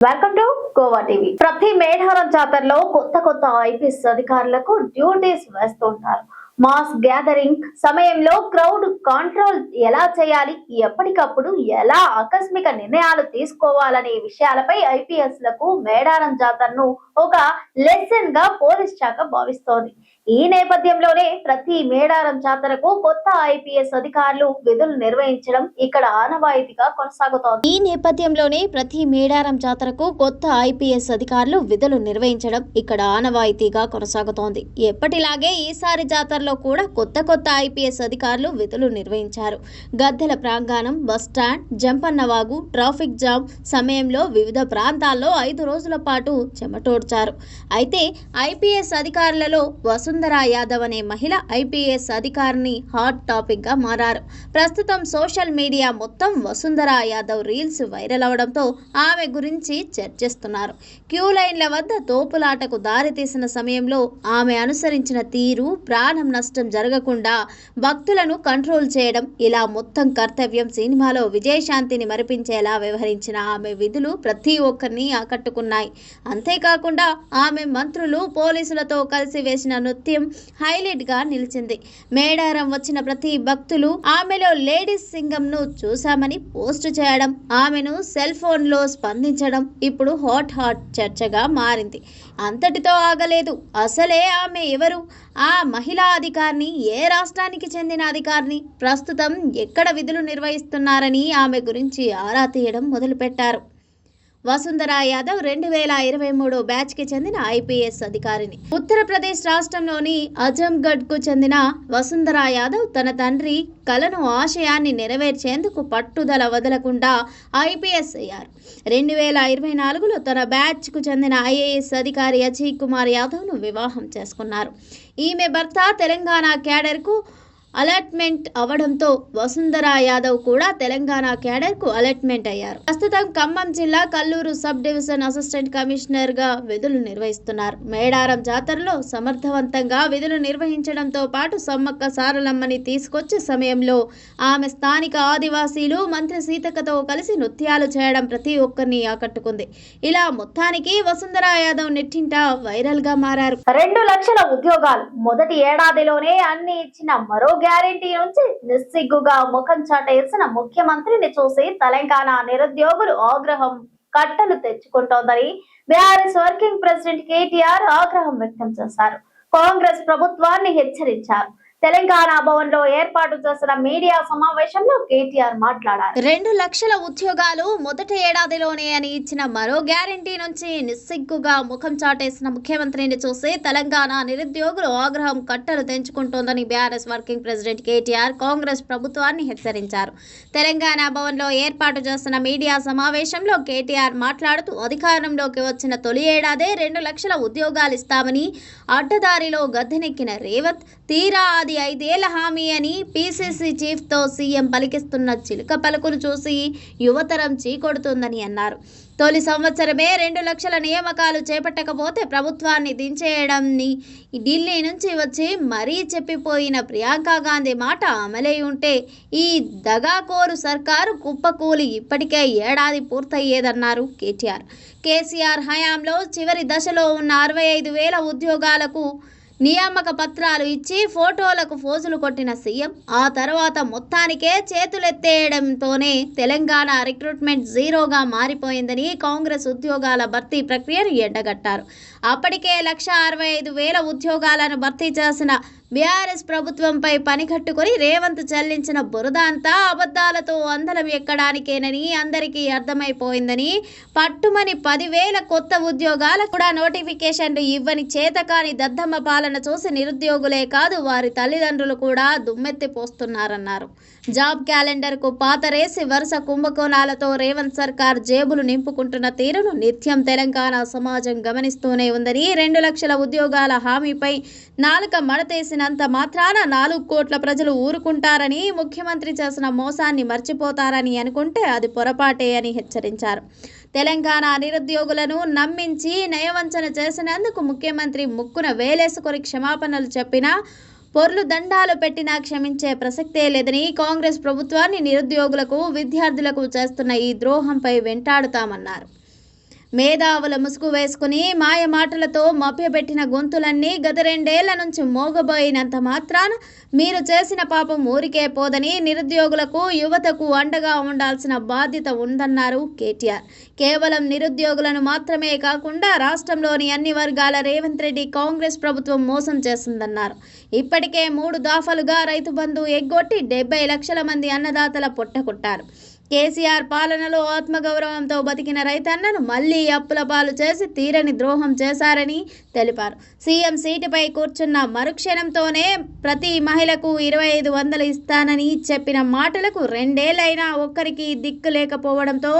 Welcome to Goa TV. ప్రతి మేడారం జాతరలో కొత్త ఐపీఎస్ అధికారులకు డ్యూటీస్ వేస్తుంటారు. మాస్ గ్యాదరింగ్ సమయంలో క్రౌడ్ కంట్రోల్ ఎలా చేయాలి, ఎప్పటికప్పుడు ఎలా ఆకస్మిక నిర్ణయాలు తీసుకోవాలనే విషయాలపై ఐపీఎస్ లకు మేడారం జాతరను ఒక లెసన్ గా పోలీస్ శాఖ భావిస్తోంది. ఈ నేపథ్యంలోనే ప్రతి మేడారం జాతరకు కొత్త ఐపీఎస్ అధికారులు విధులు నిర్వహించడం ఇక్కడ ఆనవాయితీగా కొనసాగుతోంది. ఎప్పటిలాగే ఈసారి జాతరలో కూడా కొత్త ఐపీఎస్ అధికారులు విధులు నిర్వహించారు. గద్దెల ప్రాంగణం, బస్టాండ్, జంపన్నవాగు, ట్రాఫిక్ జామ్ సమయంలో వివిధ ప్రాంతాల్లో 5 రోజుల పాటు చెమటోడ్చారు. అయితే ఐపీఎస్ అధికారులలో వసుంధరా యాదవ్ అనే మహిళ ఐపీఎస్ అధికారిని హాట్ టాపిక్ గా మారారు. ప్రస్తుతం సోషల్ మీడియా మొత్తం వసుంధరా యాదవ్ రీల్స్ వైరల్ అవడంతో ఆమె గురించి చర్చిస్తున్నారు. క్యూ లైన్ల వద్ద తోపులాటకు దారితీసిన సమయంలో ఆమె అనుసరించిన తీరు, ప్రాణం నష్టం జరగకుండా భక్తులను కంట్రోల్ చేయడం, ఇలా మొత్తం కర్తవ్యం సినిమాలో విజయశాంతిని మరిపించేలా వ్యవహరించిన ఆమె విధులు ప్రతి ఒక్కరిని ఆకట్టుకున్నాయి. అంతేకాకుండా ఆమె మంత్రులు, పోలీసులతో కలిసి వేసిన నృత్యం హైలైట్ గా నిలిచింది. మేడారం వచ్చిన ప్రతి భక్తులు ఆమెలో లేడీస్ సింగంను చూశామని పోస్ట్ చేయడం, ఆమెను సెల్ ఫోన్ లో స్పందించడం ఇప్పుడు హాట్ చర్చగా మారింది. అంతటితో ఆగలేదు. అసలే ఆమె ఎవరు? ఆ మహిళా అధికారిని ఏ రాష్ట్రానికి చెందిన అధికారిని, ప్రస్తుతం ఎక్కడ విధులు నిర్వహిస్తున్నారని ఆమె గురించి ఆరా తీయడం మొదలుపెట్టారు. వసుంధరా యాదవ్ 2023 బ్యాచ్ కి చెందిన ఐపీఎస్ అధికారిని. ఉత్తరప్రదేశ్ రాష్ట్రంలోని అజంగఢ్ కు చెందిన వసుంధరా యాదవ్ తన తండ్రి కలను, ఆశయాన్ని నెరవేర్చేందుకు పట్టుదల వదలకుండా ఐపీఎస్ అయ్యారు. 2024లో తన బ్యాచ్ కు చెందిన ఐఏఎస్ అధికారి అజయ్ కుమార్ యాదవ్ ను వివాహం చేసుకున్నారు. ఈమె భర్త తెలంగాణ క్యాడర్ కు అలాట్మెంట్ అవడంతో వసుంధరా యాదవ్ కూడా తెలంగాణ క్యాడర్ కు అలాట్మెంట్ అయ్యారు. ప్రస్తుతం ఖమ్మం జిల్లా Kalluru sub division assistant commissioner గా విధులు నిర్వహిస్తున్నారు. మేడారం జాతరలో సమర్థవంతంగా విధులు నిర్వహించడంతో పాటు సమ్మక్క సారలమ్మని తీసుకొచ్చే సమయంలో ఆమె స్థానిక ఆదివాసీలు, మంత్రి సీతక్కతో కలిసి నృత్యాలు చేయడం ప్రతి ఒక్కరిని ఆకట్టుకుంది. ఇలా మొత్తానికి వసుంధరా యాదవ్ నెట్టింట వైరల్ గా మారారు. 2 లక్షల ఉద్యోగాలు మొదటి ఏడాదిలోనే అన్ని ఇచ్చిన మరో గ్యారెంటీ నుంచి నిస్సిగ్గుగా ముఖం చాటేసిన ముఖ్యమంత్రిని చూసి తెలంగాణ నిరుద్యోగులు ఆగ్రహం కట్టలు తెచ్చుకుంటోందని బీఆర్ఎస్ వర్కింగ్ ప్రెసిడెంట్ కేటీఆర్ ఆగ్రహం వ్యక్తం చేశారు. కాంగ్రెస్ ప్రభుత్వాన్ని హెచ్చరించారు. తెలంగాణ భవన్ లో ఏర్పాటు చేసిన మీడియా సమావేశంలో కేటీఆర్ మాట్లాడారు. 2 లక్షల ఉద్యోగాలు మొదటి ఏడాదిలోనే అని ఇచ్చిన మరో గ్యారెంటీ నుంచి నిస్సిగ్గుగా ముఖం చాటేసిన ముఖ్యమంత్రిని చూసి తెలంగాణ నిరుద్యోగులు ఆగ్రహం కట్టలు తెంచుకుంటోందని BRS working president KTR Congress ప్రభుత్వాన్ని హెచ్చరించారు. తెలంగాణ భవన్ లో ఏర్పాటు చేసిన మీడియా సమావేశంలో కేటీఆర్ మాట్లాడుతూ అధికారంలోకి వచ్చిన తొలి ఏడాదే 2 లక్షల ఉద్యోగాలు ఇస్తామని అడ్డదారిలో గద్దెనెక్కిన రేవంత్ తీరా అది 5 ఏళ్ల హామీ అని పీసీసీ చీఫ్ తో సీఎం పలికిస్తున్న చిలుక పలుకులు చూసి యువతరం చీకొడుతుందని అన్నారు. తొలి సంవత్సరమే 2 లక్షల నియామకాలు చేపట్టకపోతే ప్రభుత్వాన్ని దించేయడాన్ని ఢిల్లీ నుంచి వచ్చి మరీ చెప్పిపోయిన ప్రియాంక గాంధీ మాట అమలై ఉంటే ఈ దగాకోరు సర్కారు కుప్పకూలి ఇప్పటికే ఏడాది పూర్తయ్యేదన్నారు కేటీఆర్. కేసీఆర్ హయాంలో చివరి దశలో ఉన్న 65,000 ఉద్యోగాలకు నియామక పత్రాలు ఇచ్చి ఫోటోలకు ఫోజులు కొట్టిన సీఎం ఆ తర్వాత మొత్తానికే చేతులెత్తేయడంతోనే తెలంగాణ రిక్రూట్మెంట్ జీరోగా మారిపోయిందని కాంగ్రెస్ ఉద్యోగాల భర్తీ ప్రక్రియను ఎండగట్టారు. అప్పటికే 1,65,000 ఉద్యోగాలను భర్తీ చేసిన బీఆర్ఎస్ ప్రభుత్వంపై పనికట్టుకుని రేవంత్ చెల్లించిన బురద అంతా అబద్ధాలతో అందలం ఎక్కడానికేనని అందరికీ అర్థమైపోయిందని, పట్టుమని 10,000 కొత్త ఉద్యోగాలకు కూడా నోటిఫికేషన్లు ఇవ్వని చేతకాని దద్దమ్మ పాలన చూసి నిరుద్యోగులే కాదు వారి తల్లిదండ్రులు కూడా దుమ్మెత్తిపోస్తున్నారన్నారు. జాబ్ క్యాలెండర్ కు పాతరేసి వరుస కుంభకోణాలతో రేవంత్ సర్కార్ జేబులు నింపుకుంటున్న తీరును నిత్యం తెలంగాణ సమాజం గమనిస్తూనే ఉందని, 2 లక్షల ఉద్యోగాల హామీపై నాలుక మడతేసినంత మాత్రాన 4 కోట్ల ప్రజలు ఊరుకుంటారని, ముఖ్యమంత్రి చేసిన మోసాన్ని మర్చిపోతారని అనుకుంటే అది పొరపాటే అని హెచ్చరించారు. తెలంగాణ నిరుద్యోగులను నమ్మించి నయవంచన చేసినందుకు ముఖ్యమంత్రి ముక్కున వేలేసుకొని క్షమాపణలు చెప్పినా, పొర్లు దండాలు పెట్టినా క్షమించే ప్రసక్తే లేదని కాంగ్రెస్ ప్రభుత్వాన్ని నిరుద్యోగులకు, విద్యార్థులకు చేస్తున్న ఈ ద్రోహంపై వెంటాడుతామన్నారు. మేధావుల ముసుగు వేసుకుని మాయ మాటలతో మభ్యపెట్టిన గొంతులన్నీ గత 2 ఏళ్ల నుంచి మోగబోయినంత మాత్రాన మీరు చేసిన పాపం ఊరికే పోదని నిరుద్యోగులకు యువతకు అండగా ఉండాల్సిన బాధ్యత ఉందన్నారు కేటీఆర్. కేవలం నిరుద్యోగులను మాత్రమే కాకుండా రాష్ట్రంలోని అన్ని వర్గాల రేవంత్ రెడ్డి కాంగ్రెస్ ప్రభుత్వం మోసం చేసిందన్నారు. ఇప్పటికే 3 దఫాలుగా రైతు బంధు ఎగ్గొట్టి 70 లక్షల మంది అన్నదాతల పొట్టకొట్టారు. కేసీఆర్ పాలనలో ఆత్మగౌరవంతో బతికిన రైతన్నను మళ్లీ అప్పుల పాలు చేసి తీరని ద్రోహం చేశారని తెలిపారు. సీఎం సీటుపై కూర్చున్న మరుక్షణంతోనే ప్రతి మహిళకు 2500 ఇస్తానని చెప్పిన మాటలకు 2 ఏళ్లైనా ఒక్కరికి దిక్కు లేకపోవడంతో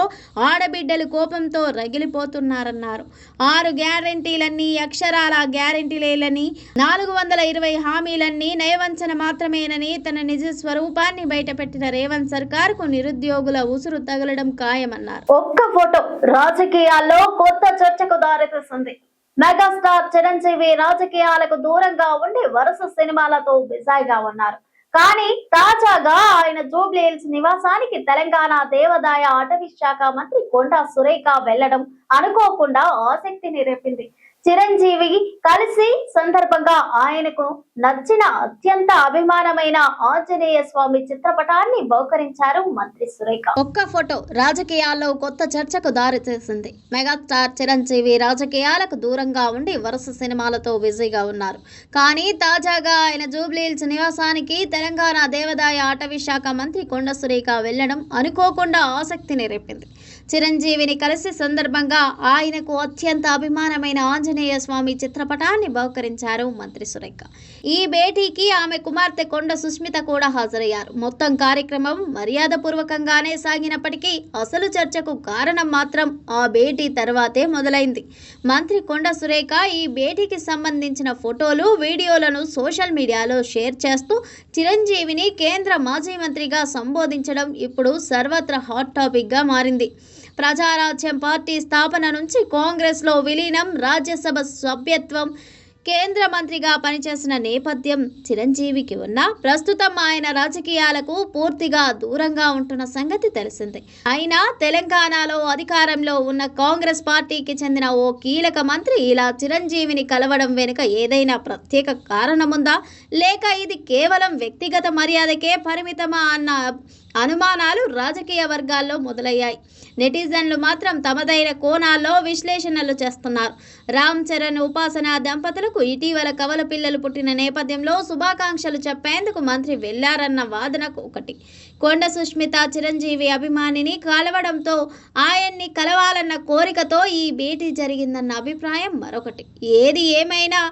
ఆడబిడ్డలు కోపంతో రగిలిపోతున్నారన్నారు. 6 గ్యారెంటీలన్నీ అక్షరాల గ్యారెంటీలేనని, 420 హామీలన్నీ నయవంచన మాత్రమేనని తన నిజ స్వరూపాన్ని బయటపెట్టిన రేవంత్ సర్కార్కు నిరుద్యోగుల ఉసురు తగలడం ఖాయమన్నారు. ఒక్క ఫోటో రాజకీయాల్లో కొత్త చర్చకు దారితీసింది. మెగాస్టార్ చిరంజీవి రాజకీయాలకు దూరంగా ఉండి వరుస సినిమాలతో బిజీగా ఉన్నారు. కానీ తాజాగా ఆయన జూబ్లీ హిల్స్ నివాసానికి తెలంగాణ దేవాదాయ అటవీ శాఖ మంత్రి కొండా సురేఖ వెళ్లడం అనుకోకుండా ఆసక్తిని రేపింది. చిరంజీవి కలిసి సందర్భంగా ఆయనకు నచ్చిన అత్యంత అభిమానమైన ఆంజనేయ స్వామి చిత్రపటాన్ని బహుకరించారు మంత్రి సురేఖ. ఒక్క ఫోటో రాజకీయాల్లో కొత్త చర్చకు దారితీసింది. మెగాస్టార్ చిరంజీవి రాజకీయాలకు దూరంగా ఉండి వరుస సినిమాలతో బిజీగా ఉన్నారు. కానీ తాజాగా ఆయన జూబ్లీ హిల్స్ నివాసానికి తెలంగాణ దేవాదాయ అటవీ శాఖ మంత్రి కొండా సురేఖ వెళ్లడం అనుకోకుండా ఆసక్తిని రేపింది. చిరంజీవిని కలిసి సందర్భంగా ఆయనకు అత్యంత అభిమానమైన ఆంజనేయ స్వామి చిత్రపటాన్ని బహుకరించారు మంత్రి సురేఖ. ఈ భేటీకి ఆమె కుమార్తె కొండ సుస్మిత కూడా హాజరయ్యారు. మొత్తం కార్యక్రమం మర్యాదపూర్వకంగానే సాగినప్పటికీ అసలు చర్చకు కారణం మాత్రం ఆ భేటీ తర్వాతే మొదలైంది. మంత్రి కొండ సురేఖ ఈ భేటీకి సంబంధించిన ఫోటోలు, వీడియోలను సోషల్ మీడియాలో షేర్ చేస్తూ చిరంజీవిని కేంద్ర మాజీ మంత్రిగా సంబోధించడం ఇప్పుడు సర్వత్రా హాట్ టాపిక్గా మారింది. ప్రజారాజ్యం పార్టీ స్థాపన నుంచి కాంగ్రెస్లో విలీనం, రాజ్యసభ సభ్యత్వం, కేంద్ర మంత్రిగా పనిచేసిన నేపథ్యం చిరంజీవికి ఉన్నా ప్రస్తుతం ఆయన రాజకీయాలకు పూర్తిగా దూరంగా ఉంటున్న సంగతి తెలిసిందే. అయినా తెలంగాణలో అధికారంలో ఉన్న కాంగ్రెస్ పార్టీకి చెందిన ఓ కీలక మంత్రి ఇలా చిరంజీవిని కలవడం వెనుక ఏదైనా ప్రత్యేక కారణముందా, లేక ఇది కేవలం వ్యక్తిగత మర్యాదకే పరిమితమా అన్న అనుమానాలు రాజకీయ వర్గాల్లో మొదలయ్యాయి. నెటిజన్లు మాత్రం తమదైన కోణాల్లో విశ్లేషణలు చేస్తున్నారు. రామ్ చరణ్, ఉపాసన దంపతులకు ఇటీవల కవల పిల్లలు పుట్టిన నేపథ్యంలో శుభాకాంక్షలు చెప్పేందుకు మంత్రి వెళ్లారన్న వాదనకు ఒకటి, కొండ సుస్మిత చిరంజీవి అభిమానిని కలవడంతో ఆయన్ని కలవాలన్న కోరికతో ఈ భేటీ జరిగిందన్న అభిప్రాయం మరొకటి. ఏది ఏమైనా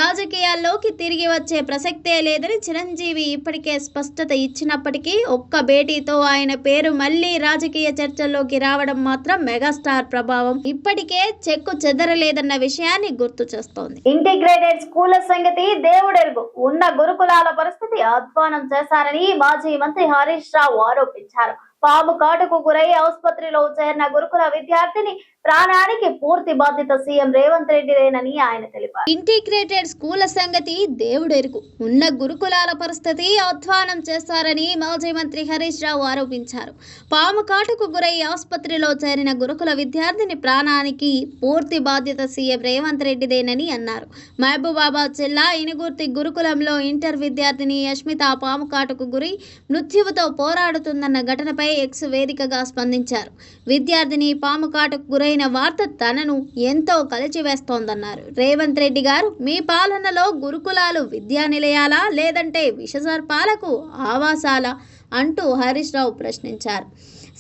రాజకీయాల్లోకి తిరిగి వచ్చే ప్రసక్తే లేదని చిరంజీవి ఇప్పటికే స్పష్టత ఇచ్చినప్పటికీ ఒక్క భేటీతో ఆయన పేరు మళ్లీ రాజకీయ చర్చల్లోకి రావడం మాత్రం మెగాస్టార్ ప్రభావం ఇప్పటికే చెక్కు చెదరలేదన్న విషయాన్ని గుర్తు చేస్తోంది. ఇంటిగ్రేటెడ్ స్కూళ్ల సంగతి దేవుడెరుగు. ఉన్న గురుకులాల పరిస్థితి అధ్వానం చేశారని మాజీ మంత్రి హరీష్ రావు ఆరోపించారు. పాము కాటుకు గురై ఆసుపత్రిలో చేరిన గురుకుల విద్యార్థిని ప్రాణానికి పూర్తి బాధ్యత సీఎం రేవంత్ రెడ్డిదేనని ఆయన తెలిపారు. ఇంటిగ్రేటెడ్ స్కూళ్ల సంగతి దేవుడెరుగు. ఉన్న గురుకులాల పరిస్థితి అధ్వానం చేశారని మాజీ మంత్రి హరీష్ రావు ఆరోపించారు. పాము కాటుకు గురై ఆసుపత్రిలో చేరిన గురుకుల విద్యార్థిని ప్రాణానికి పూర్తి బాధ్యత సీఎం రేవంత్ రెడ్డిదేనని అన్నారు. మహబూబాబాద్ జిల్లా ఇనుగుర్తి గురుకులంలో ఇంటర్ విద్యార్థిని యష్మిత పాము కాటుకు గురి మృత్యువుతో పోరాడుతుందన్న ఘటనపై ఎక్స్ వేదికగా స్పందించారు. విద్యార్థిని పాము కాటుకు గురైన వార్త తనను ఎంతో కలిచివేస్తోందన్నారు. రేవంత్ రెడ్డి గారు, మీ పాలనలో గురుకులాలు విద్యా నిలయాలా లేదంటే విషసర్పాలకు ఆవాసాలా అంటూ హరీష్ రావు ప్రశ్నించారు.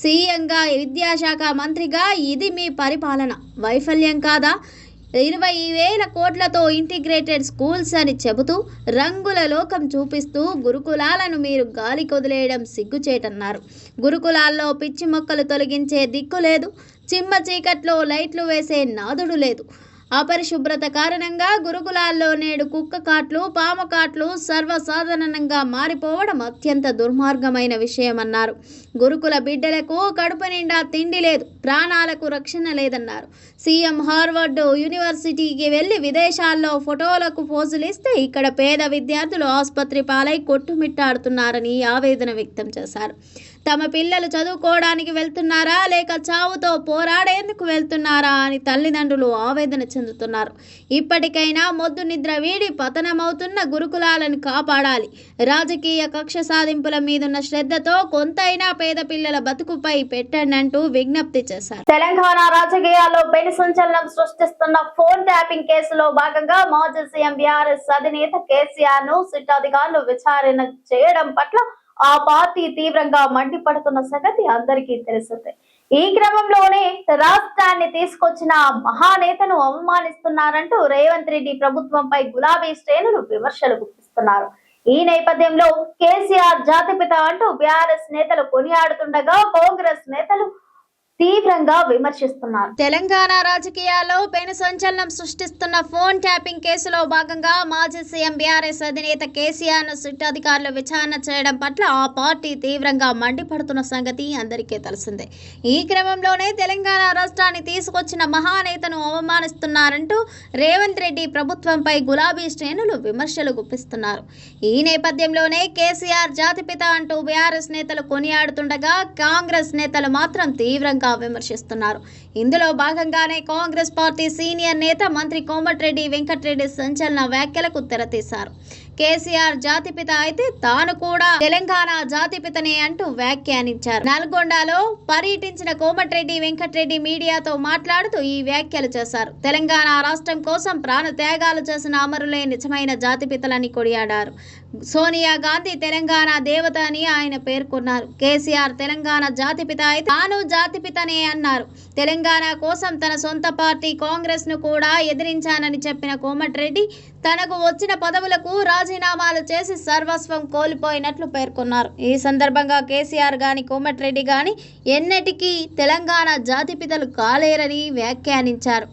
సీఎంగా, విద్యాశాఖ మంత్రిగా ఇది మీ పరిపాలన వైఫల్యం కాదా? 20,000 కోట్లతో ఇంటిగ్రేటెడ్ స్కూల్స్ అని చెబుతూ రంగుల లోకం చూపిస్తూ గురుకులాలను మీరు గాలి కొదిలేయడం సిగ్గుచేటన్నారు. గురుకులాల్లో పిచ్చి మొక్కలు తొలగించే దిక్కు లేదు, చిమ్మ చీకట్లో లైట్లు వేసే నాదుడు లేదు. అపరిశుభ్రత కారణంగా గురుకులాల్లో నేడు కుక్క కాట్లు, పాము కాట్లు సర్వసాధారణంగా మారిపోవడం అత్యంత దుర్మార్గమైన విషయమన్నారు. గురుకుల బిడ్డలకు కడుపు నిండా తిండి లేదు, ప్రాణాలకు రక్షణ లేదన్నారు. సీఎం హార్వర్డ్ యూనివర్సిటీకి వెళ్లి విదేశాల్లో ఫోటోలకు పోజులిస్తే ఇక్కడ పేద విద్యార్థులు ఆసుపత్రి పాలై కొట్టుమిట్టాడుతున్నారని ఆవేదన వ్యక్తం చేశారు. తమ పిల్లలు చదువుకోవడానికి వెళ్తున్నారా లేక చావుతో పోరాడేందుకు వెళ్తున్నారా అని తల్లిదండ్రులు ఆవేదన చెందుతున్నారు. ఇప్పటికైనా మొద్దు నిద్ర వీడి పతనమవుతున్న గురుకులాలను కాపాడాలి. రాజకీయ కక్ష సాధింపుల మీదున్న శ్రద్ధతో కొంతైనా పేద పిల్లల బతుకుపై పెట్టండి అంటూ విజ్ఞప్తి చేశారు. తెలంగాణ రాజకీయాల్లో పెను సంచలనం సృష్టిస్తున్న ఫోన్ ట్యాపింగ్ కేసులో భాగంగా మాజీ సీఎం బీఆర్ఎస్ అధినేత కేసీఆర్ ను సిట్ అధికారులు విచారణ చేయడం పట్ల ఆ పార్టీ తీవ్రంగా మండిపడుతున్న సంగతి అందరికీ తెలిసిందే. ఈ క్రమంలోనే రాష్ట్రాన్ని తీసుకొచ్చిన మహానేతను అవమానిస్తున్నారంటూ రేవంత్ రెడ్డి ప్రభుత్వంపై గులాబీ శ్రేణులు విమర్శలు గుప్పిస్తున్నారు. ఈ నేపథ్యంలో కేసీఆర్ జాతిపిత అంటూ బీఆర్ఎస్ నేతలు కొనియాడుతుండగా కాంగ్రెస్ నేతలు తీవ్రంగా విమర్శిస్తున్నారు. తెలంగాణ రాజకీయాల్లో పెను సంచలనం సృష్టిస్తున్న ఫోన్ ట్యాపింగ్ కేసులో భాగంగా మాజీ సీఎం బీఆర్ఎస్ అధినేత కేసీఆర్ ను సిట్ అధికారులు విచారణ చేయడం పట్ల ఆ పార్టీ తీవ్రంగా మండిపడుతున్న సంగతి అందరికీ తెలిసిందే. ఈ క్రమంలోనే తెలంగాణ రాష్ట్రాన్ని తీసుకొచ్చిన మహానేతను అవమానిస్తున్నారంటూ రేవంత్ రెడ్డి ప్రభుత్వంపై గులాబీ శ్రేణులు విమర్శలు గుప్పిస్తున్నారు. ఈ నేపథ్యంలోనే కేసీఆర్ జాతిపిత అంటూ బీఆర్ఎస్ నేతలు కొనియాడుతుండగా కాంగ్రెస్ నేతలు మాత్రం తీవ్రంగా విమర్శిస్తున్నారు. ఇందులో భాగంగానే కాంగ్రెస్ పార్టీ సీనియర్ నేత మంత్రి కోమటిరెడ్డి వెంకటరెడ్డి సంచలన వ్యాఖ్యలకు తెరతీశారు. కేసీఆర్ జాతిపిత అయితే తాను కూడా తెలంగాణ జాతిపితనే అంటూ వ్యాఖ్యానించారు. నల్గొండలో పర్యటించిన కోమటిరెడ్డి వెంకటరెడ్డి మీడియాతో మాట్లాడుతూ ఈ వ్యాఖ్యలు చేశారు. తెలంగాణ రాష్ట్రం కోసం ప్రాణ త్యాగాలు చేసిన అమరులే నిజమైన జాతిపితలని కొనియాడారు. సోనియా గాంధీ తెలంగాణ దేవత అని ఆయన పేర్కొన్నారు. కేసీఆర్ తెలంగాణ జాతిపిత అయితే తాను జాతిపితనే అన్నారు. తెలంగాణ కోసం తన సొంత పార్టీ కాంగ్రెస్ ను కూడా ఎదిరించానని చెప్పిన కోమటిరెడ్డి తనకు వచ్చిన పదవులకు రాజీనామాలు చేసి సర్వస్వం కోల్పోయినట్లు పేర్కొన్నారు. ఈ సందర్భంగా కేసీఆర్ గాని కోమటిరెడ్డి గాని ఎన్నటికీ తెలంగాణ జాతిపితలు కాలేరని వ్యాఖ్యానించారు.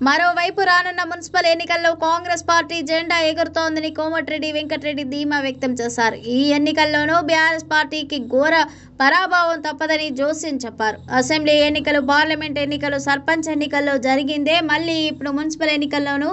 మరోవైపు రానున్న మున్సిపల్ ఎన్నికల్లో కాంగ్రెస్ పార్టీ జెండా ఎగురుతోందని కోమటిరెడ్డి వెంకటరెడ్డి ధీమా వ్యక్తం చేశారు. ఈ ఎన్నికల్లోనూ బీఆర్ఎస్ పార్టీకి ఘోర పరాభవం తప్పదని జోస్యం చెప్పారు. అసెంబ్లీ ఎన్నికలు, పార్లమెంట్ ఎన్నికలు, సర్పంచ్ ఎన్నికల్లో జరిగిందే మళ్ళీ ఇప్పుడు మున్సిపల్ ఎన్నికల్లోనూ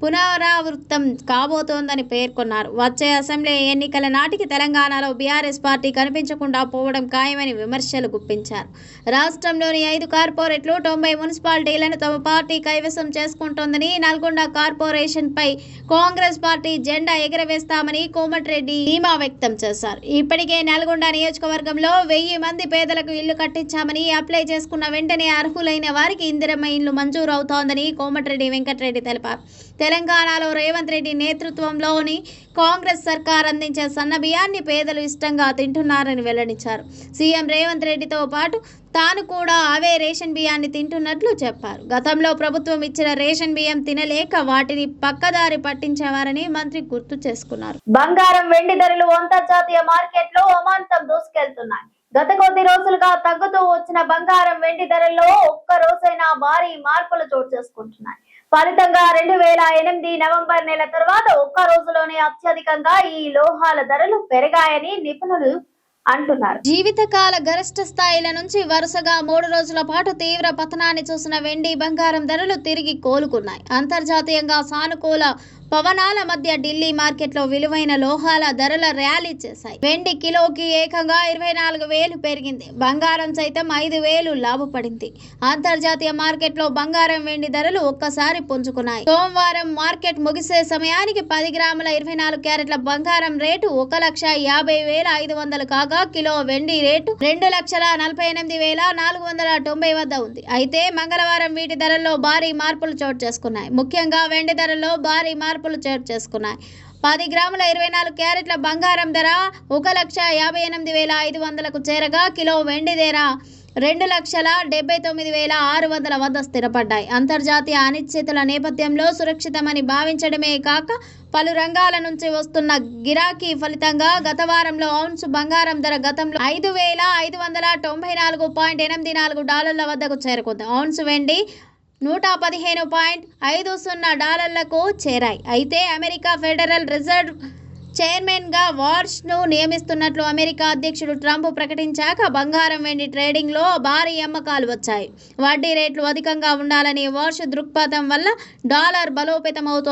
పునరావృతం కాబోతోందని పేర్కొన్నారు. వచ్చే అసెంబ్లీ ఎన్నికల నాటికి తెలంగాణలో బీఆర్ఎస్ పార్టీ కనిపించకుండా పోవడం ఖాయమని విమర్శలు గుప్పించారు. రాష్ట్రంలోని 5 కార్పొరేట్లు, 90 మున్సిపాలిటీలను తమ పార్టీ కైవసం చేసుకుంటోందని, నల్గొండ కార్పొరేషన్ పై కాంగ్రెస్ పార్టీ జెండా ఎగరవేస్తామని కోమటిరెడ్డి ధీమా వ్యక్తం చేశారు. ఇప్పటికే నల్గొండ నియోజకవర్గంలో 1000 మంది పేదలకు ఇల్లు కట్టించామని, అప్లై చేసుకున్న వెంటనే అర్హులైన వారికి ఇందిరమ్మ ఇల్లు మంజూరు అవుతోందని కోమటిరెడ్డి వెంకటరెడ్డి తెలిపారు. తెలంగాణలో రేవంత్ రెడ్డి నేతృత్వంలోని కాంగ్రెస్ సర్కార్ అందించే సన్న బియ్యాన్ని పేదలు ఇష్టంగా తింటున్నారని వెల్లడించారు. సీఎం రేవంత్ రెడ్డితో పాటు తాను కూడా అవే రేషన్ బియ్యాన్ని తింటున్నట్లు చెప్పారు. గతంలో ప్రభుత్వం ఇచ్చిన రేషన్ బియ్యం తినలేక వాటిని పక్కదారి పట్టించేవారని మంత్రి గుర్తు చేసుకున్నారు. బంగారం, వెండి ధరలు అంతర్జాతీయ మార్కెట్లో అమాంతం దూసుకెళ్తున్నాయి. గత కొద్ది రోజులుగా తగ్గుతూ వచ్చిన బంగారం, వెండి ధరల్లో ఒక్క రోజైనా భారీ మార్పులు చోటు చేసుకుంటున్నాయి. ఫలితంగా 2008 నవంబర్ నెల తర్వాత ఒక్క రోజులోనే అత్యధికంగా ఈ లోహాల ధరలు పెరిగాయని నిపుణులు అంటున్నారు. జీవితకాల గరిష్ట స్థాయిల నుంచి వరుసగా 3 రోజుల పాటు తీవ్ర పతనాన్ని చూసిన వెండి, బంగారం ధరలు తిరిగి కోలుకున్నాయి. అంతర్జాతీయంగా సానుకూల పవనాల మధ్య ఢిల్లీ మార్కెట్లో విలువైన లోహాల ధరల ర్యాలీ చేశాయి. వెండి కిలోకి ఏకంగా 24,000 పెరిగింది. బంగారం సైతం 5,000 లాభపడింది. అంతర్జాతీయ మార్కెట్లో బంగారం, వెండి ధరలు ఒక్కసారి పుంజుకున్నాయి. సోమవారం మార్కెట్ ముగిసే సమయానికి 10 గ్రాముల 24 క్యారెట్ల బంగారం రేటు 1,50,500 కాగా కిలో వెండి రేటు 2,48,490 వద్ద ఉంది. అయితే మంగళవారం వీటి ధరల్లో భారీ మార్పులు చోటు చేసుకున్నాయి. ముఖ్యంగా వెండి ధరల్లో భారీ మార్పులు చోటు చేసుకున్నాయి. 10 గ్రాముల 24 క్యారెట్ల బంగారం ధర 1,58,500కు చేరగా కిలో వెండి ధర 2,79,600 వద్ద స్థిరపడ్డాయి. అంతర్జాతీయ అనిశ్చితుల నేపథ్యంలో సురక్షితమని భావించడమే కాక పలు రంగాల నుంచి వస్తున్న గిరాకీ ఫలితంగా గత వారంలో ఔన్స్ బంగారం ధర గతంలో $5,594.84 వద్దకు చేరుకుంది. ఔన్స్ వెండి $115.50కు చేరాయి. అయితే అమెరికా ఫెడరల్ రిజర్వ్ చైర్మన్గా వార్ష్ను నియమిస్తున్నట్లు అమెరికా అధ్యక్షుడు ట్రంప్ ప్రకటించాక బంగారం, వెండి ట్రేడింగ్లో భారీ అమ్మకాలు వచ్చాయి. వడ్డీ రేట్లు అధికంగా ఉండాలని వార్ష్ దృక్పథం వల్ల డాలర్ బలోపేతమవుతోంది.